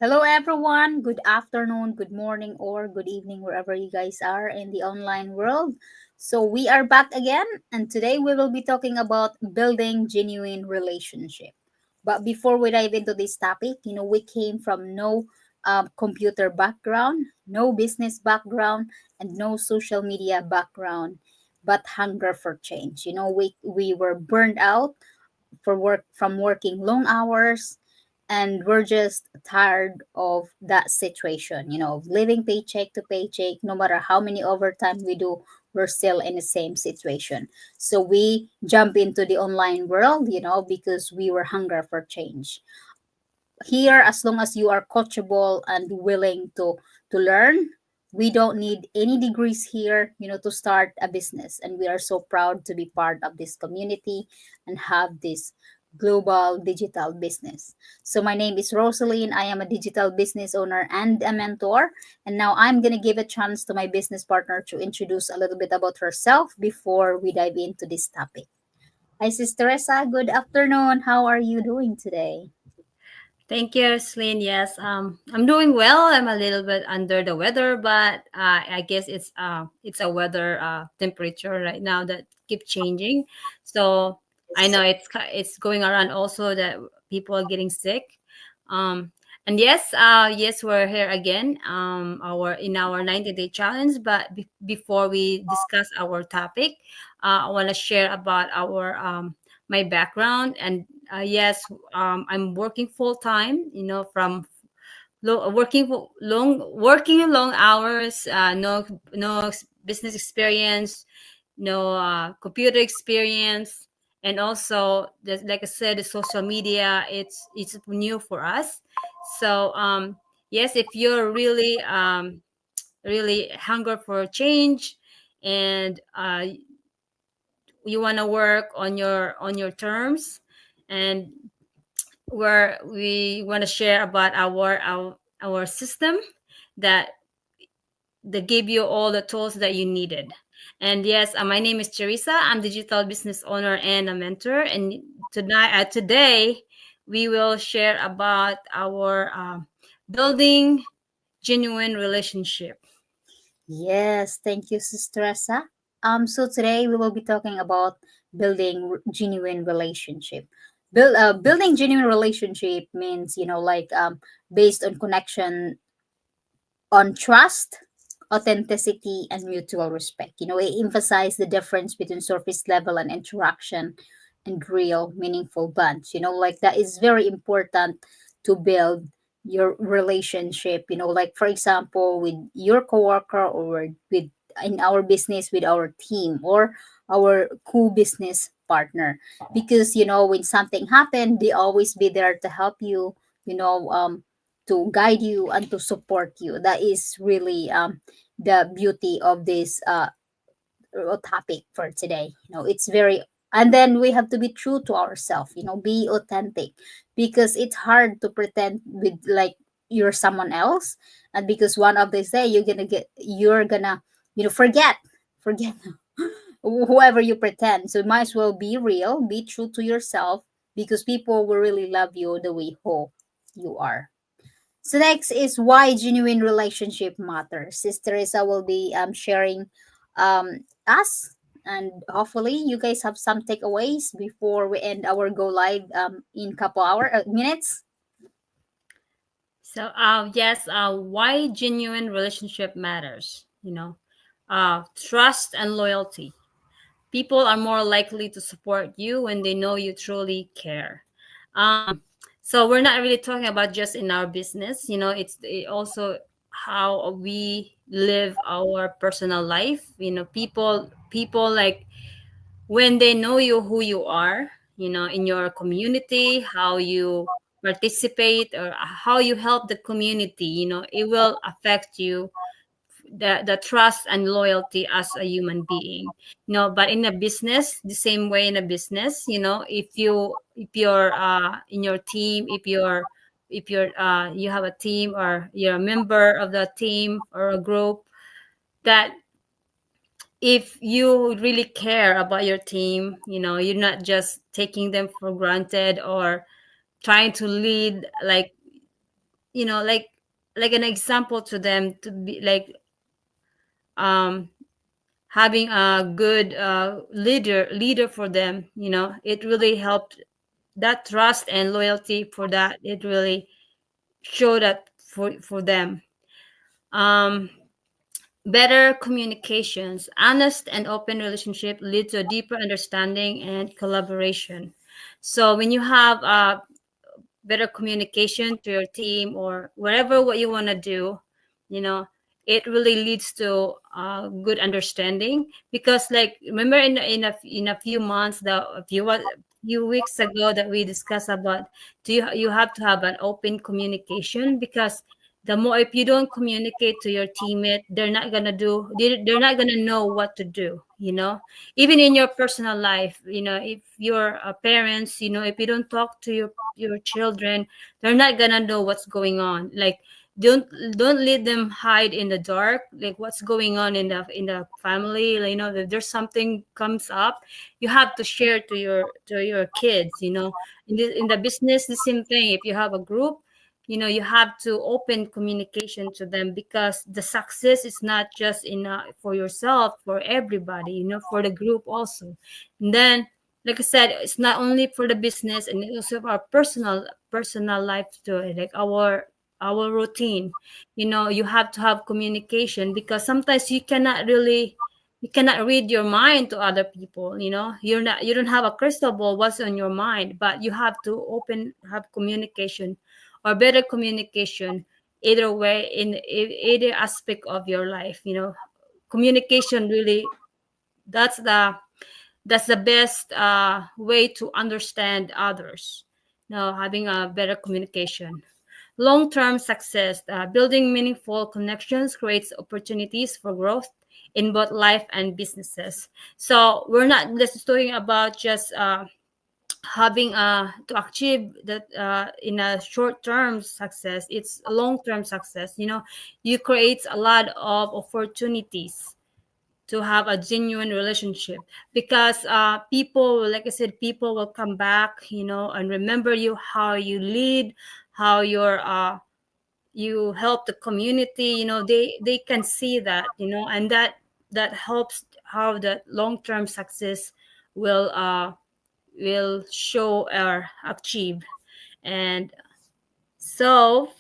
Hello, everyone. Good afternoon, good morning, or good evening, wherever you guys are in the online world. So, we are back again, and today we will be talking about building genuine relationship. But before we dive into this topic, we came from no computer background, no business background, and no social media background, but hunger for change. We were burned out from working long hours, and we're just tired of that situation, of living paycheck to paycheck. No matter how many overtime we do, we're still in the same situation. So we jump into the online world, because we were hunger for change. Here, as long as you are coachable and willing to learn, we don't need any degrees here, to start a business. And we are so proud to be part of this community and have this global digital business. So my name is Rosaline. I am a digital business owner and a mentor. And now I'm going to give a chance to my business partner to introduce a little bit about herself before we dive into this topic. Hi, Sister Teresa. Good afternoon. How are you doing today? Thank you, Celine. Yes, I'm doing well. I'm a little bit under the weather, but I guess it's a weather temperature right now that keep changing. So I know it's going around also that people are getting sick. Um, and yes, we're here again. Our 90-day challenge. But before we discuss our topic, I want to share about our my background and yes, I'm working full time. From working long hours. No business experience, no computer experience, and also like I said, the social media. It's new for us. So yes, if you're really hunger for change and you want to work on your terms and where we want to share about our system that give you all the tools that you needed. And yes, my name is Teresa. I'm digital business owner and a mentor. And today we will share about our building genuine relationship. Yes, thank you, Sister Asa. So today we will be talking about building genuine relationship. Building genuine relationship means, based on connection, on trust, authenticity, and mutual respect. It emphasizes the difference between surface level and interaction and real, meaningful bonds. That is very important to build your relationship. For example, with your coworker or with in our business with our team or our co-business partner, because when something happened, they always be there to help you, you know um to guide you and to support you. That is really the beauty of this topic for today. It's very, and then we have to be true to ourselves, be authentic, because it's hard to pretend with like you're someone else. And because one of these day you're gonna forget whoever you pretend. So might as well be real, be true to yourself, because people will really love you the way who you are. So next is why genuine relationship matters. Sister Teresa will be sharing us, and hopefully you guys have some takeaways before we end our go live in couple minutes. So yes, why genuine relationship matters. Trust and loyalty. People are more likely to support you when they know you truly care. So we're not really talking about just in our business. It also how we live our personal life. People like when they know you who you are. In your community, how you participate or how you help the community. It will affect you the trust and loyalty as a human being. But in a business, the same way in a business, if you're in your team, if you have a team or you're a member of the team or a group, that if you really care about your team, you're not just taking them for granted or trying to lead like you know, like an example to them, to be like um having a good leader for them, you know, it really helped. That trust and loyalty for that, it really showed that for them. um Better communications, honest and open relationship lead to a deeper understanding and collaboration. So when you have better communication to your team or whatever what you want to do, you know, it really leads to good understanding. Because like, remember in a few months, few weeks ago, that we discussed about, you have to have an open communication. Because the more, if you don't communicate to your teammate, they're not gonna know what to do, you know. Even in your personal life, you know, if you're parents, you know, if you don't talk to your children, they're not gonna know what's going on. Like, don't don't let them hide in the dark, like what's going on in the family. Like, you know, if there's something comes up, you have to share to your kids, you know. In the business, the same thing. If you have a group, you know, you have to open communication to them, because the success is not just in for yourself, for everybody, you know, for the group also. And then, like I said, it's not only for the business, and it's also our personal life too, like our routine. You know, you have to have communication, because sometimes you cannot read your mind to other people, you know. You don't have a crystal ball what's on your mind, but you have to have communication, or better communication, either way, in either aspect of your life, you know. Communication really, that's the best way to understand others. Now, having a better communication. Long-term success, building meaningful connections creates opportunities for growth in both life and businesses. So we're not just talking about just having to achieve that in a short-term success. It's a long-term success. You know, you create a lot of opportunities to have a genuine relationship. Because people, like I said, people will come back, you know, and remember you, how you lead, how you help the community, you know. They can see that, you know, and that helps how that long-term success will show or achieve. And so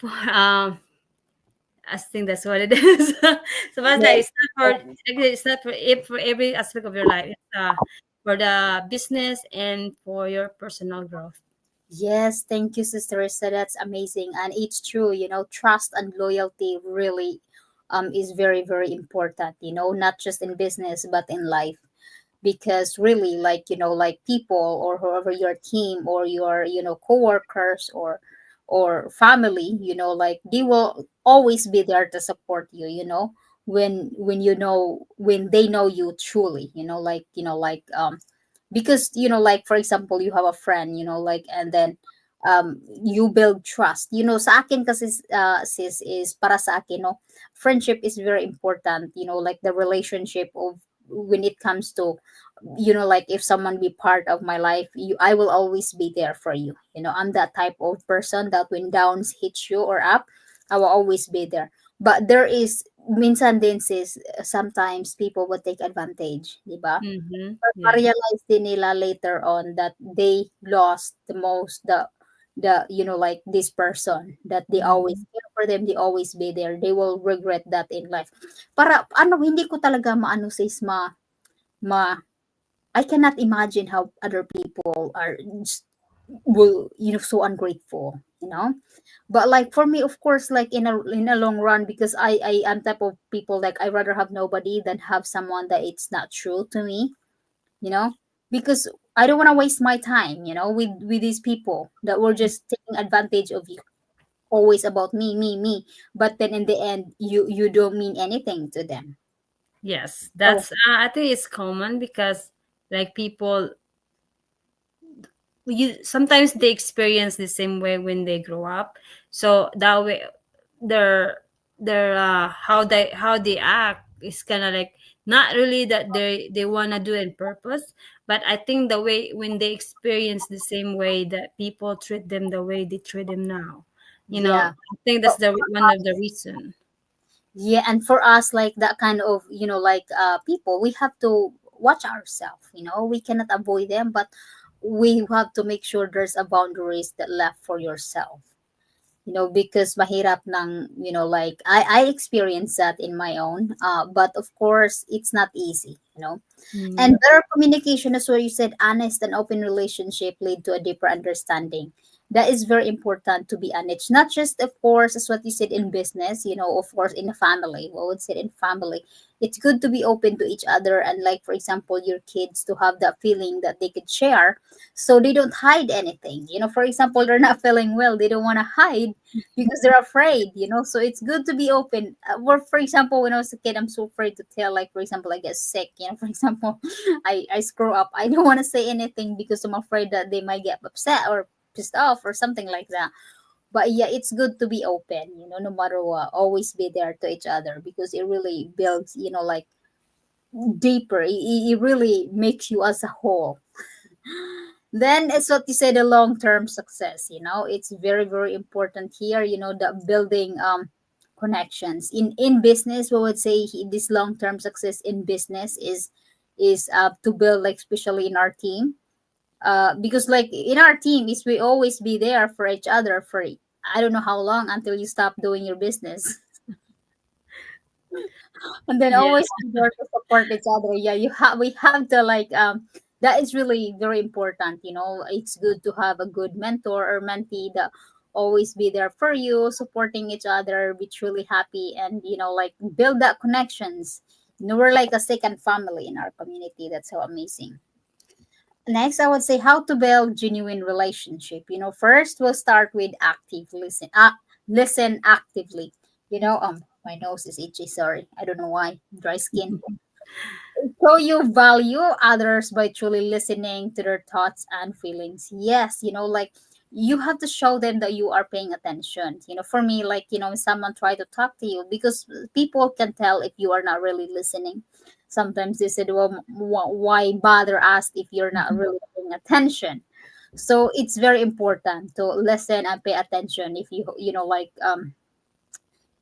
I think that's what it is. So that's like, Yes. it's not for, actually, it's not for every aspect of your life. It's for the business and for your personal growth. Yes, thank you, Sister Risa. That's amazing. And it's true, trust and loyalty really is very, very important, not just in business but in life. Because really, like, like people or whoever your team or your, coworkers or family, like they will always be there to support you, when they know you truly, because like for example you have a friend, like, and then you build trust, sa akin kasi sis, is para sa akin, no, friendship is very important, like the relationship of when it comes to, like if someone be part of my life, I will always be there for you. I'm that type of person that when downs hit you or up, I will always be there. But there is minsan din sis, sometimes people would take advantage, di ba? Mm-hmm. But Yeah. ma-realize din nila later on that they lost the most, the like this person that they always Mm-hmm. care for them, they always be there, they will regret that in life. Para ano, hindi ko talaga maano sis, ma I cannot imagine how other people are will, so ungrateful, but like for me, of course, like in a long run, because I am type of people, like I rather have nobody than have someone that it's not true to me, you know because I don't want to waste my time, with these people that were just taking advantage of you, always about me, me, me, but then in the end you don't mean anything to them. Yes, Oh, that's I think it's common, because like people, you sometimes they experience the same way when they grow up. So that way, their how they act is kind of like, not really that they want to do it on purpose, but I think the way when they experience the same way that people treat them, the way they treat them now, I Yeah. think that's But the one of the reason. yeah, and for us, like that kind of, like people, we have to watch ourselves. We cannot avoid them, but we have to make sure there's a boundaries that left for yourself. Because mahirap ng, like I experienced that in my own, but of course it's not easy. And Mm. better communication is where you said honest and open relationship lead to a deeper understanding. That is very important to be honest. Not just, of course, as what you said in business, of course, in a family. What would say in family? It's good to be open to each other and, like, for example, your kids to have that feeling that they could share so they don't hide anything. For example, they're not feeling well, they don't want to hide because they're afraid. So it's good to be open. Or, for example, when I was a kid, I'm so afraid to tell, like, for example, I get sick. For example, I screw up. I don't want to say anything because I'm afraid that they might get upset or pissed off or something like that. But yeah, it's good to be open, no matter what. Always be there to each other because it really builds, like deeper. It really makes you as a whole. Then it's what you say, the long term success. It's very, very important here, the building connections in business. We would say this long term success in business is to build, like, especially in our team, because, like, in our team is we always be there for each other for I don't know how long until you stop doing your business. And then Yeah. always be there to support each other. Yeah, we have to, like, that is really very important. It's good to have a good mentor or mentee that always be there for you, supporting each other, be truly happy, and like build that connections. We're like a second family in our community. That's so amazing. Next, I would say how to build genuine relationship. First we'll start with active listen. Listen actively. My nose is itchy. Sorry, I don't know why. Dry skin. So you value others by truly listening to their thoughts and feelings. Yes, like you have to show them that you are paying attention. For me, like, when someone try to talk to you, because people can tell if you are not really listening. Sometimes they said, well, why bother us if you're not really paying attention? So it's very important to listen and pay attention if like,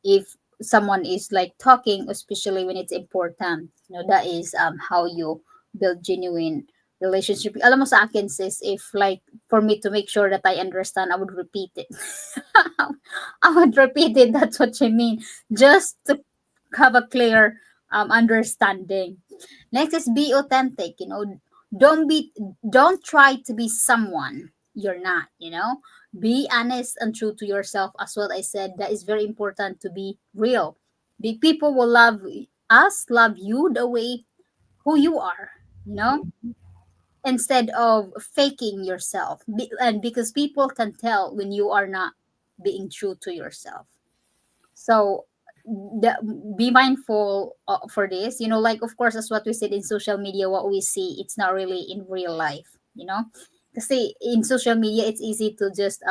if someone is like talking, especially when it's important. That is how you build genuine relationship. Alam mo, sa akin, sis, if like for me to make sure that I understand, I would repeat it. I would repeat it. That's what you mean, just to have a clear understanding. Next is be authentic. Don't be don't try to be someone you're not. Be honest and true to yourself. As what I said, that is very important to be real. The people will love you the way who you are, instead of faking yourself. And because people can tell when you are not being true to yourself. So the, be mindful for this. Like, of course, as what we said, in social media, what we see, it's not really in real life. Because in social media, it's easy to just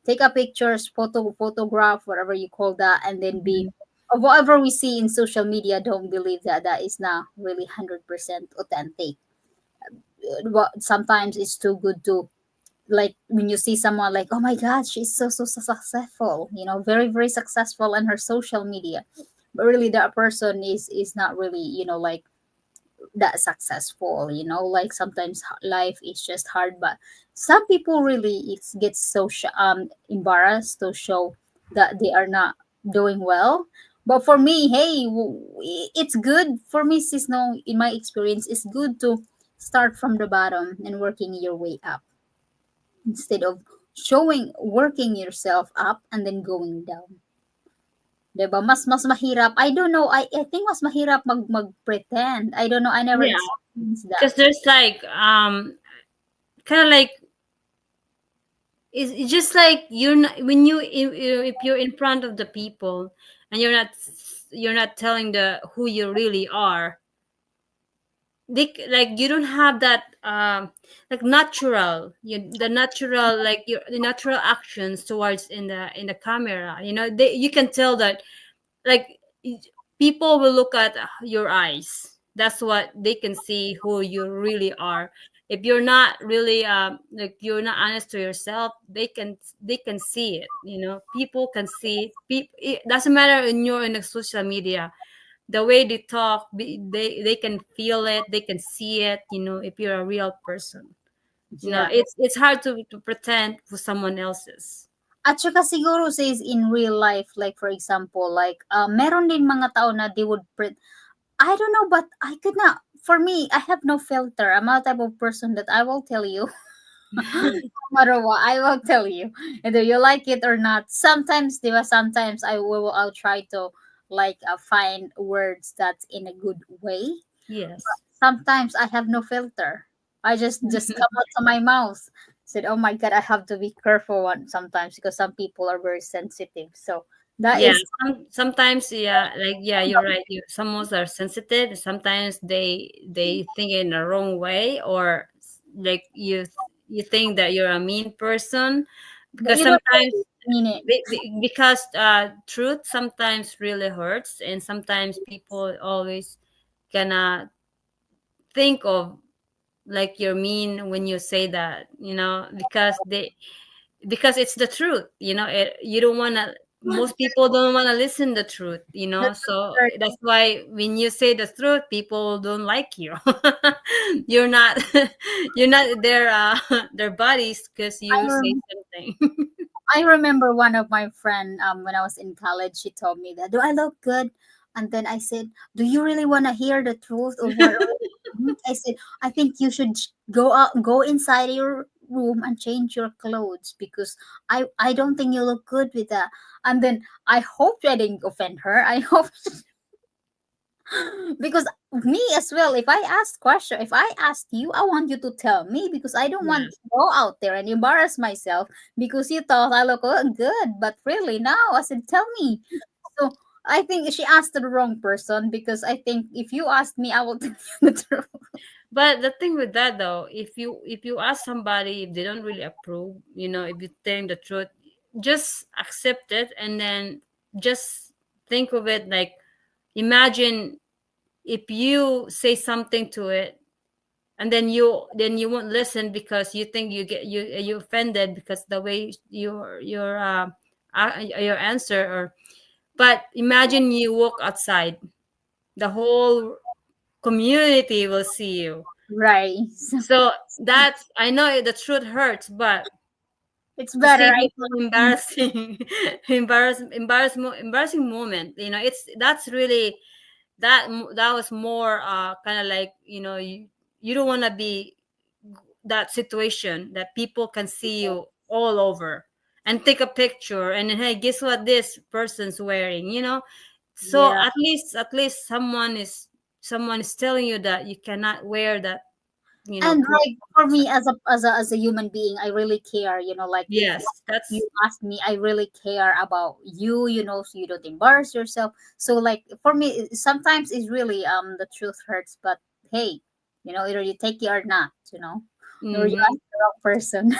take a pictures, photograph, whatever you call that, and then be whatever we see in social media. Don't believe that that is not really 100% authentic. What sometimes it's too good to, like, when you see someone like, oh my god, she's so successful, very, very successful on her social media, but really that person is not really, like, that successful. Like, sometimes life is just hard, but some people really it gets so embarrassed to show that they are not doing well. But for me, hey, it's good for me, sis. No, in my experience, it's good to start from the bottom and working your way up, instead of working yourself up and then going down. 'Di ba? Mas mahirap. I don't know. I think mas mahirap mag-pretend. I don't know. I never Yeah, experienced that. because there's like kind of like it's just like you're not when if you're in front of the people and you're not telling the who you really are. Like you don't have that like natural the natural like your the natural actions towards in the camera, you can tell that, like, y- people will look at your eyes. That's what they can see who you really are. If you're not really like you're not honest to yourself, they can see it. People can see. It doesn't matter in your in the social media, the way they talk, they can feel it, they can see it. If you're a real person, Yeah. it's hard to pretend for someone else's. At saka siguro says in real life, like for example, like meron din mga tao na they would I don't know, but I could not. For me, I have no filter. I'm a type of person that I will tell you, no matter what, I will tell you, whether you like it or not. Sometimes, diba, sometimes I'll try to like find words that's in a good way. Yes. Sometimes I have no filter. I just come out to my mouth. Said, "Oh my God, I have to be careful one sometimes because some people are very sensitive." So that Yeah, is sometimes, yeah, like, yeah, you're right. Some ones are sensitive. Sometimes they think in the wrong way, or like you think that you're a mean person, that because you don't sometimes really mean it. because truth sometimes really hurts, and sometimes people always gonna think of like you're mean when you say that, because it's the truth. You don't want to, most people don't want to listen the truth, That's so absurd. that's why when you say the truth, people don't like you. You're not you're not their their buddies because I you say rem- something. I remember one of my friend when I was in college. She told me that, "Do I look good?" And then I said, "Do you really want to hear the truth of what?" I said, "I think you should go out, go inside your room and change your clothes because I don't think you look good with that." And then I hope I didn't offend her. I hope because me as well, if I ask question, if I ask you, I want you to tell me because I don't want to Yes. go out there and embarrass myself because you thought I look good, but really no. I said, tell me. So I think she asked the wrong person because I think if you ask me, I will tell you the truth. But the thing with that, though, if you ask somebody, if they don't really approve, if you tell them the truth, just accept it, and then just think of it like, imagine if you say something to it, and then you won't listen because you think you offended because the way your answer, or but imagine you walk outside, the whole community will see you. Right. So So that's, I know the truth hurts, but it's to better. see I this one embarrassing, embarrassing moment, that's really, that was more kind of like, you don't want to be that situation that people can see you all over and take a picture, and then, hey, guess what this person's wearing, so yeah. at least someone is telling you that you cannot wear that, And clothes like for me outside. as a human being, I really care, like if Yes, you that's. ask me, I really care about you, so you don't embarrass yourself. So like for me, sometimes it's really the truth hurts, but hey, either you take it or not, or you Mm-hmm. ask the wrong person.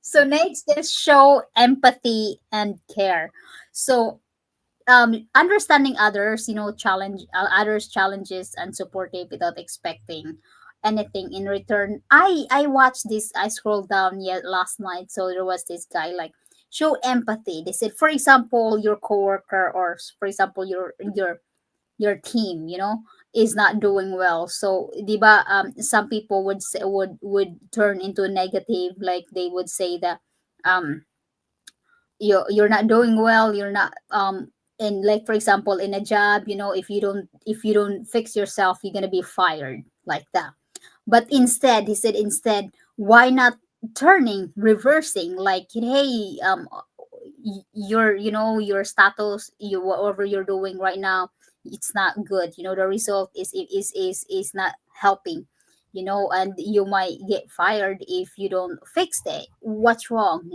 So next is show empathy and care. So understanding others, challenge others challenges and supportive without expecting anything in return. I watched this. I scrolled down yet last night, so there was this guy like show empathy. They said, for example, your coworker, or for example your team, is not doing well. So diba, some people would say, would turn into negative, like they would say that um you're not doing well, you're not and like for example in a job, if you don't fix yourself, you're gonna be fired, like that. But instead, he said, instead, why not reversing, like, hey, your status, whatever you're doing right now, it's not good. The result is not helping. And you might get fired if you don't fix it. What's wrong?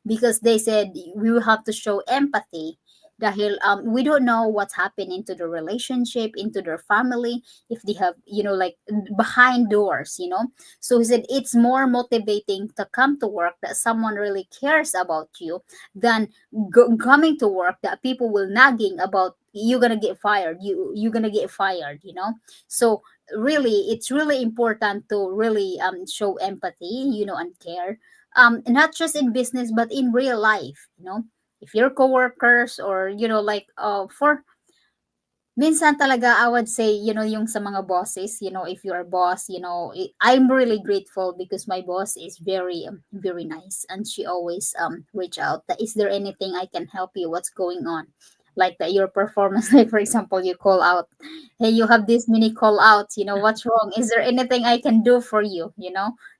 Because they said we will have to show empathy. Dahil we don't know what's happening to the relationship, into their family, if they have, like behind doors. So he said it's more motivating to come to work that someone really cares about you than coming to work that people will nagging about you're gonna get fired, you're gonna get fired. So really, it's really important to really show empathy, and care, not just in business but in real life, if your coworkers, or for minsan talaga, I would say, yung sa mga bosses, if you're a boss, I'm really grateful because my boss is very, very nice, and she always reach out. That, is there anything I can help you? What's going on? Like that, your performance. Like for example, you call out, hey, you have this many call outs. What's wrong? Is there anything I can do for you?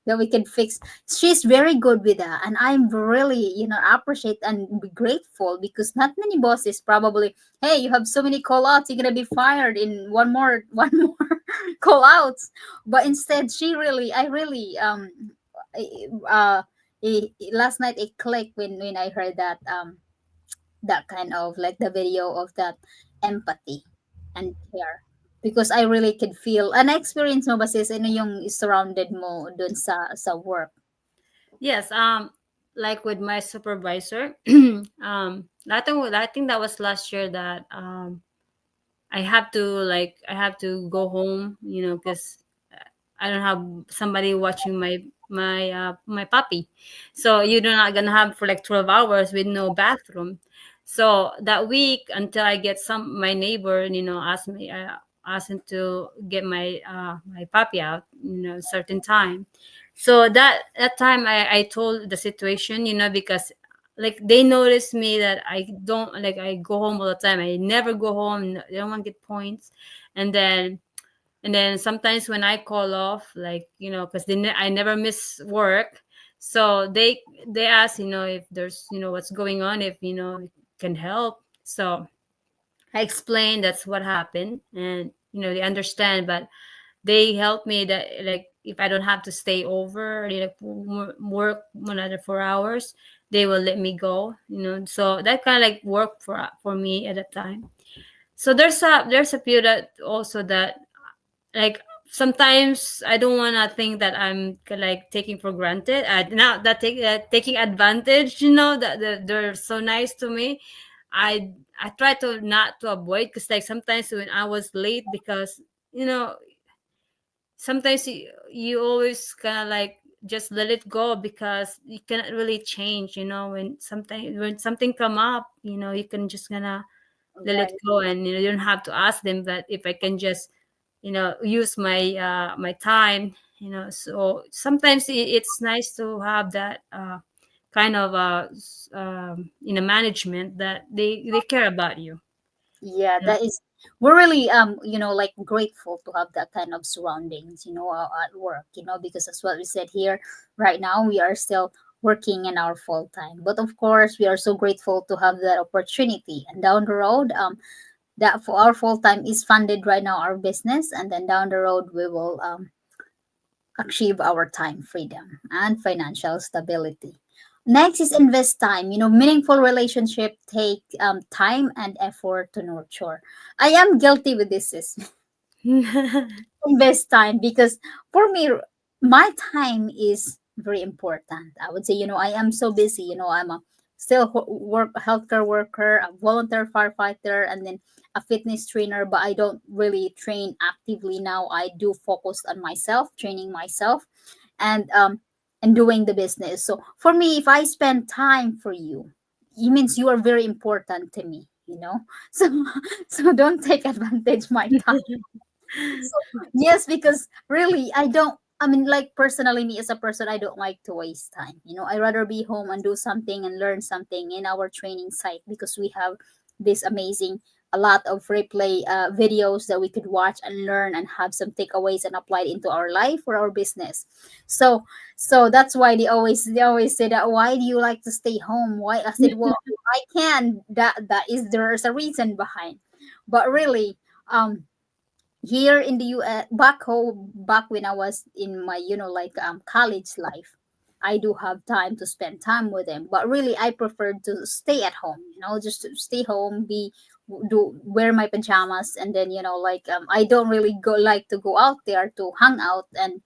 That we can fix. She's very good with that, and I'm really, appreciate and be grateful because not many bosses probably, hey, you have so many call outs, you're gonna be fired in one more one more call outs. But instead, she really, I really uh last night it clicked when I heard that kind of like the video of that empathy and care, because I really could feel and experience mo ba sis, yung surrounded mo dun sa work. Yes, like with my supervisor, I think that was last year that I have to go home, because I don't have somebody watching my puppy. So you're not gonna have for like 12 hours with no bathroom. So that week until I get my neighbor, asked him to get my puppy out, certain time. So that time I told the situation, because like they noticed me that I don't like I go home all the time. I never go home. I don't want to get points, and then sometimes when I call off, like because I never miss work, so they ask if there's what's going on, if can help. So I explained that's what happened, and they understand, but they help me that like if I don't have to stay over, like work another 4 hours, they will let me go. So that kind of like worked for me at that time. So there's a period that also that like sometimes I don't want to think that I'm like taking for granted. Not that taking advantage. That they're so nice to me. I try to not to avoid because like sometimes when I was late because you know sometimes you always kind of like just let it go because you cannot really change. When something come up, you can just gonna let it Right. go, and you don't have to ask them. But if I can just use my time, so sometimes it's nice to have that kind of management that they care about you. Yeah, Yeah. that is, we're really like grateful to have that kind of surroundings, at work, because that's what we said here. Right now we are still working in our full time, but of course we are so grateful to have that opportunity, and down the road, that for our full time is funded right now, our business, and then down the road we will achieve our time freedom and financial stability. Next is invest time. Meaningful relationship take time and effort to nurture. I am guilty with this, sis. Invest time because for me, my time is very important. I would say, I am so busy. I'm a still work healthcare worker, a volunteer firefighter, and then a fitness trainer. But I don't really train actively now. I do focus on myself, training myself, and doing the business. So for me, if I spend time for you, it means you are very important to me. So so don't take advantage my time. So, yes, because really, I don't. I mean, like personally, me as a person, I don't like to waste time. I rather be home and do something and learn something in our training site because we have this amazing, a lot of replay videos that we could watch and learn and have some takeaways and apply it into our life or our business. So, so that's why they always say that. Why do you like to stay home? Why? I said, well, I can. That is, there's a reason behind, but really, um here in the US, back home, back when I was in my, like college life, I do have time to spend time with them. But really, I prefer to stay at home. Just to stay home, do wear my pajamas, and then like I don't really go like to go out there to hang out, and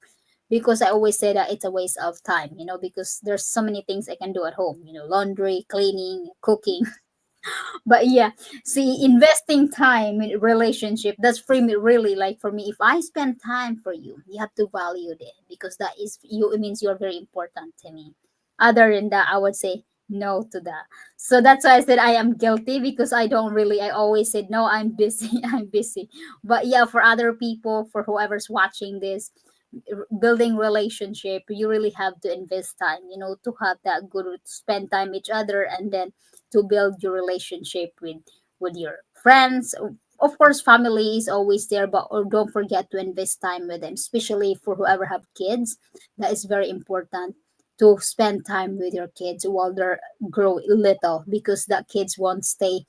because I always say that it's a waste of time. Because there's so many things I can do at home. Laundry, cleaning, cooking. But yeah, see, investing time in relationship, that's for me really, like for me, if I spend time for you, you have to value it, because that is you, it means you're very important to me. Other than that, I would say no to that. So that's why I said I am guilty, because I don't really, I always said no, I'm busy. I'm busy. But yeah, for other people, for whoever's watching this, building relationship, you really have to invest time, to have that good, spend time with each other, and then to build your relationship with your friends. Of course, family is always there, but or don't forget to invest time with them, especially for whoever have kids. That is very important, to spend time with your kids while they're grow little, because that kids won't stay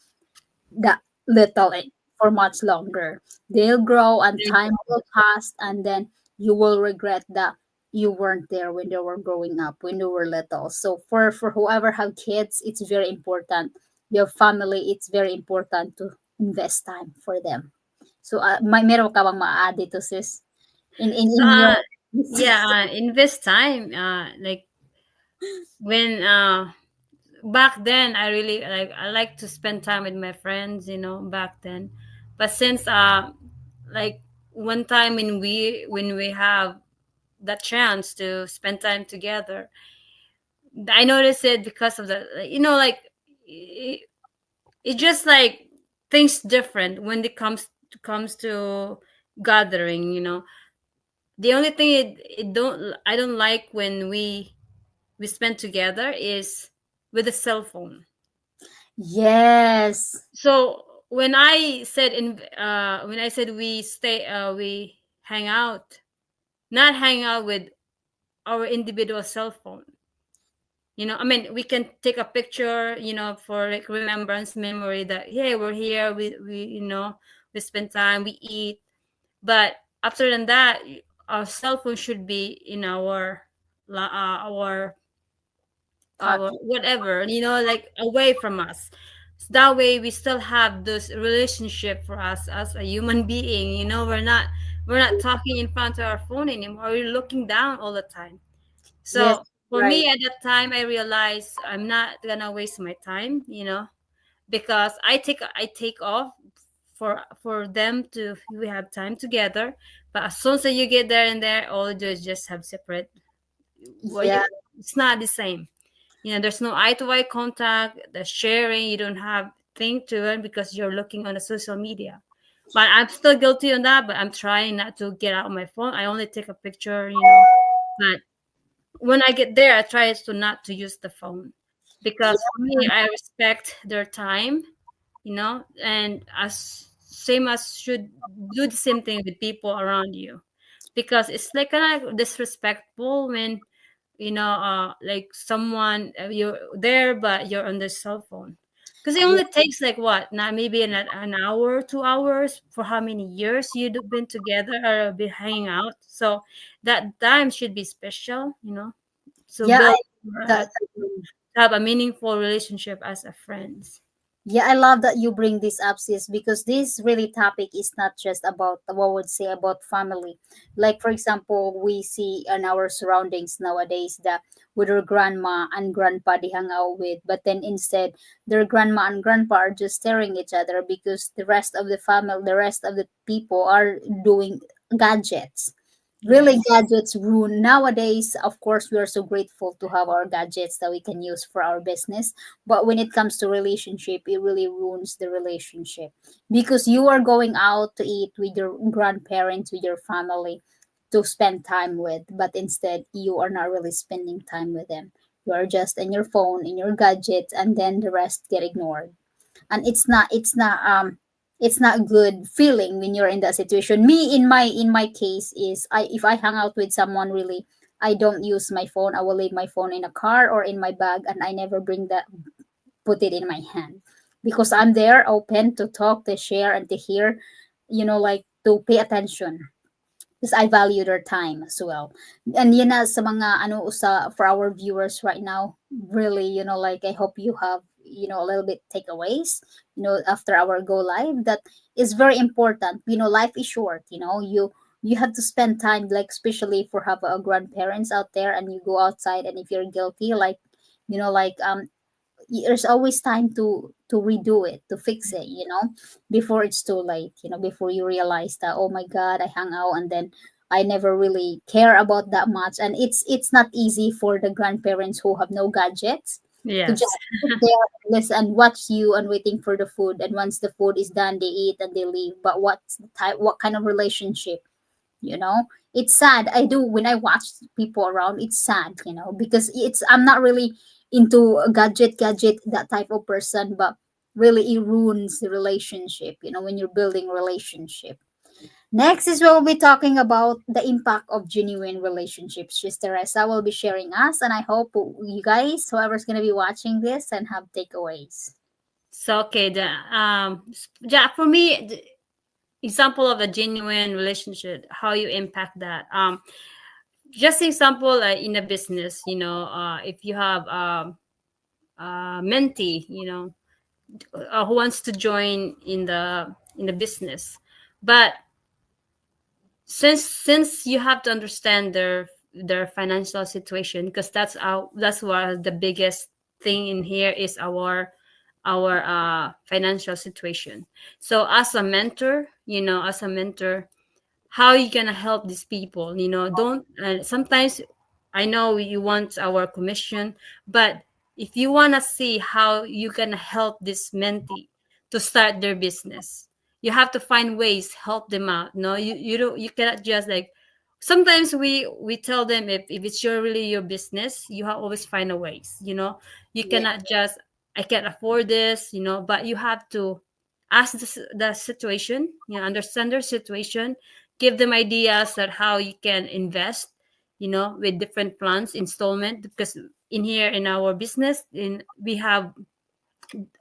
that little for much longer. They'll grow and time will pass, and then you will regret that you weren't there when they were growing up, when they were little. So for whoever have kids, it's very important. Your family, it's very important to invest time for them. So may meron ka bang ma-add dito, sis? So In your yeah, invest time. Like when back then, I really I like to spend time with my friends. Back then, but since like one time when we have that chance to spend time together, I noticed it because of the like it, it just like things different when it comes to gathering. The only thing it don't I don't like when we spend together is with a cell phone. yes, So when I said we hang out, not hang out with our individual cell phone. I mean, we can take a picture, for like remembrance, memory that hey, we're here, we we spend time, we eat. But after than that, our cell phone should be in our pocket. whatever, like away from us. So that way we still have this relationship for us as a human being. We're not talking in front of our phone anymore. We're looking down all the time. Yes, So for right. me at that time, I realized I'm not gonna waste my time, because I take off for them to we have time together. But as soon as you get there and there, all you do is just have separate. Well, Yeah, it's not the same. There's no eye to eye contact, the sharing, you don't have thing to it because you're looking on the social media. But I'm still guilty on that, but I'm trying not to get out my phone. I only take a picture, but when I get there, I try to not to use the phone because for me, I respect their time, and as same as should do the same thing with people around you, because it's like kind of disrespectful when like someone you're there but you're on the cell phone, because it yeah, only takes like what, not maybe an hour, 2 hours, for how many years you've been together or be hanging out. So that time should be special, to yeah. build That, to have a meaningful relationship as a friends. yeah, I love that you bring this up, sis, because this really topic is not just about what would say about family. Like for example, we see in our surroundings nowadays that with their grandma and grandpa they hang out with, but then instead their grandma and grandpa are just staring each other, because the rest of the family, the rest of the people are doing gadgets. Really, Yes. gadgets ruin nowadays. Of course, we are so grateful to have our gadgets that we can use for our business, but when it comes to relationship, it really ruins the relationship, because you are going out to eat with your grandparents, with your family, to spend time with, but instead you are not really spending time with them. You are just in your phone, in your gadgets, and then the rest get ignored. And it's not good feeling when you're in that situation. Me, in my case, is I if I hang out with someone, really, I don't use my phone. I will leave my phone in a car or in my bag, and I never bring that, put it in my hand, because I'm there open to talk, to share, and to hear, like to pay attention, because I value their time as well. And yun na, sa mga for our viewers right now, really, like I hope you have, a little bit takeaways, after our go live, that is very important. Life is short, you have to spend time, like especially for have grandparents out there, and you go outside, and if you're guilty, like, like there's always time to redo it, to fix it, you know, before it's too late, you know, before you realize that, oh my god, I hung out and then I never really care about that much. And it's not easy for the grandparents who have no gadgets to Yes. just sit there and listen and watch you and waiting for the food, and once the food is done they eat and they leave. But what's the type, what kind of relationship, you know? It's sad. I do, when I watch people around, it's sad, you know, because it's, I'm not really into a gadget that type of person, but really it ruins the relationship, you know, when you're building relationship. Next is we'll be talking about the impact of genuine relationships. Just Teresa will be sharing us, and I hope you guys, whoever's gonna be watching this, and have takeaways. So okay, yeah, for me, the example of a genuine relationship, how you impact that. Just example, in a business, if you have mentee, who wants to join in the business, but since you have to understand their financial situation, because that's what the biggest thing in here is our financial situation. So as a mentor, how you gonna help these people, don't sometimes I know you want our commission, but if you want to see how you can help this mentee to start their business, you have to find ways help them out. No, you don't, you cannot just like, sometimes we tell them, if it's really your business, you have always find a ways, you Yeah, cannot just, I can't afford this, but you have to ask the situation, understand their situation, give them ideas that how you can invest, with different plans, installment, because in here in our business, in we have,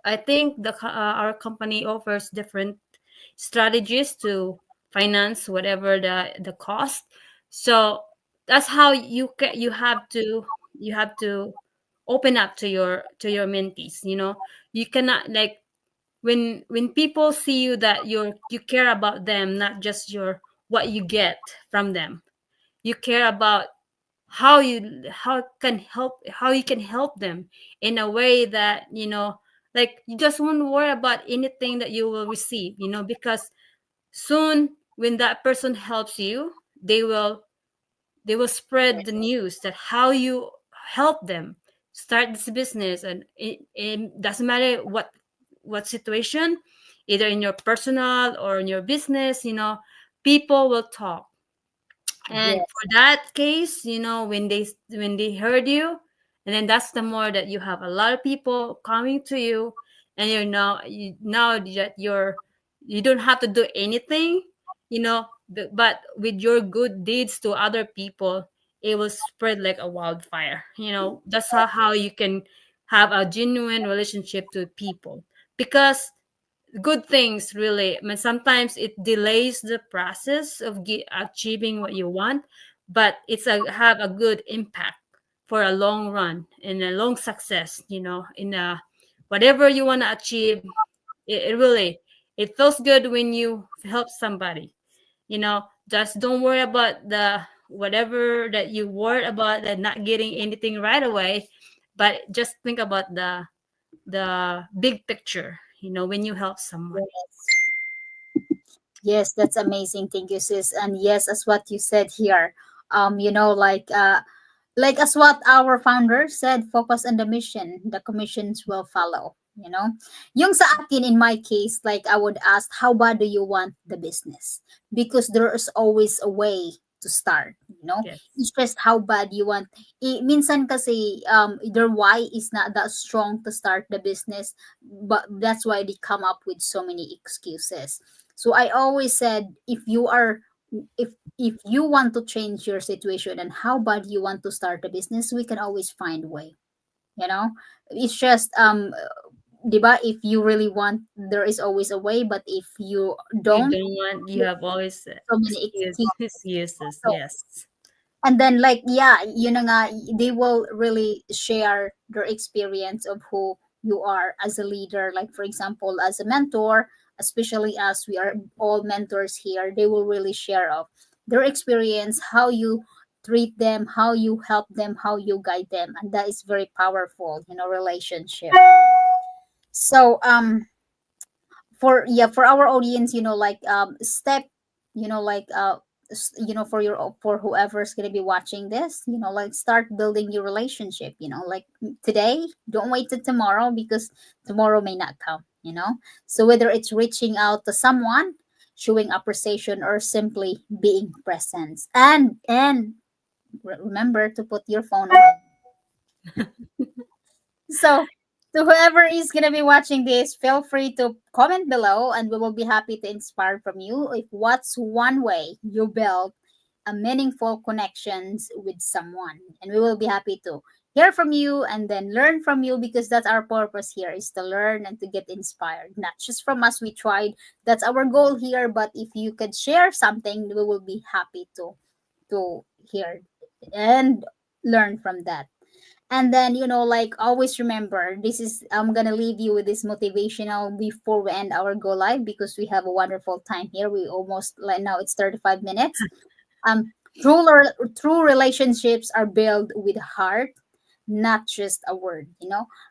I think our company offers different strategies to finance whatever the cost. So that's how you have to open up to your mentees. You cannot like, when people see you that you care about them, not just your what you get from them. You care about how you can help them in a way that, like, you just won't worry about anything that you will receive, because soon when that person helps you, they will they will spread the news that how you help them start this business. And it doesn't matter what situation, either in your personal or in your business, people will talk. And yeah, for that case, when they heard you, and then that's the more that you have a lot of people coming to you, and now that you don't have to do anything, but with your good deeds to other people, it will spread like a wildfire. That's how you can have a genuine relationship to people, because good things really, I mean, sometimes it delays the process of achieving what you want, but have a good impact for a long run and a long success, in whatever you want to achieve. It really, it feels good when you help somebody. Just don't worry about the whatever that you worry about, that not getting anything right away, but just think about the big picture, when you help someone. yes. Yes, that's amazing. Thank you, sis. And yes, as what you said here, you know, like as what our founder said, focus on the mission, the commissions will follow, you know. Yung sa akin, in my case, like I would ask, how bad do you want the business? Because there is always a way to start, you know. Yes. It's just how bad you want. Minsan kasi their why is not that strong to start the business, but that's why they come up with so many excuses. So I always said, if if you want to change your situation and how bad you want to start a business, we can always find a way, you know. It's just diba, if you really want, there is always a way, but if you You don't, don't want, you there's have always so many excuses. excuses. So, Yes. and then like yeah, yun na nga, they will really share their experience of who you are as a leader, like for example as a mentor, especially as we are all mentors here, they will really share of their experience, how you treat them, how you help them, how you guide them, and that is very powerful, relationship. So for, yeah, for our audience, step, like for your, for whoever's going to be watching this, like start building your relationship, like today, don't wait till tomorrow, because tomorrow may not come, so whether it's reaching out to someone, showing appreciation, or simply being present, and remember to put your phone away. So, to whoever is going to be watching this, feel free to comment below, and we will be happy to inspire from you. If what's one way you build a meaningful connections with someone, and we will be happy to hear from you and then learn from you, because that's our purpose here, is to learn and to get inspired, not just from us. We tried, that's our goal here, but if you could share something, we will be happy to hear and learn from that. And then, like always remember, this is, I'm gonna leave you with this motivational before we end our go live, because we have a wonderful time here. We almost, like now it's 35 minutes. um true relationships are built with heart, not just a word.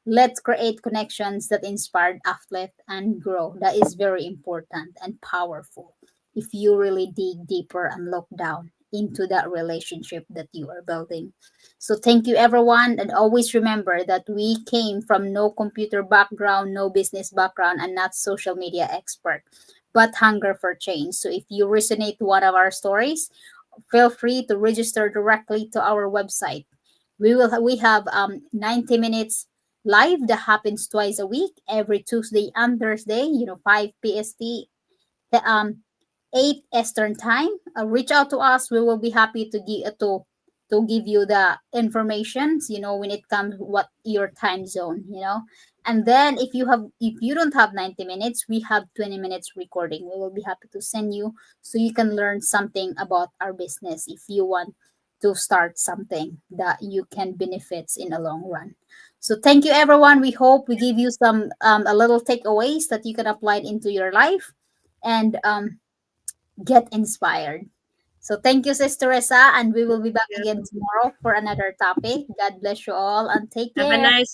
Let's create connections that inspire, uplift, and grow. That is very important and powerful, if you really dig deeper and look down into that relationship that you are building. So thank you, everyone, and always remember that we came from no computer background, no business background, and not social media expert, but hunger for change. So if you resonate one of our stories, feel free to register directly to our website. We have 90 minutes live that happens twice a week, every Tuesday and Thursday, 5 PST, the 8 Eastern time. Reach out to us. We will be happy to give you the information, when it comes what your time zone. And then if you don't have 90 minutes, we have 20 minutes recording. We will be happy to send you, so you can learn something about our business, if you want to start something that you can benefits in the long run. So thank you, everyone. We hope we give you some a little takeaways that you can apply it into your life, and get inspired. So thank you, Sister Resa, and we will be back again Yeah. tomorrow for another topic. God bless you all, and take Have a care. nice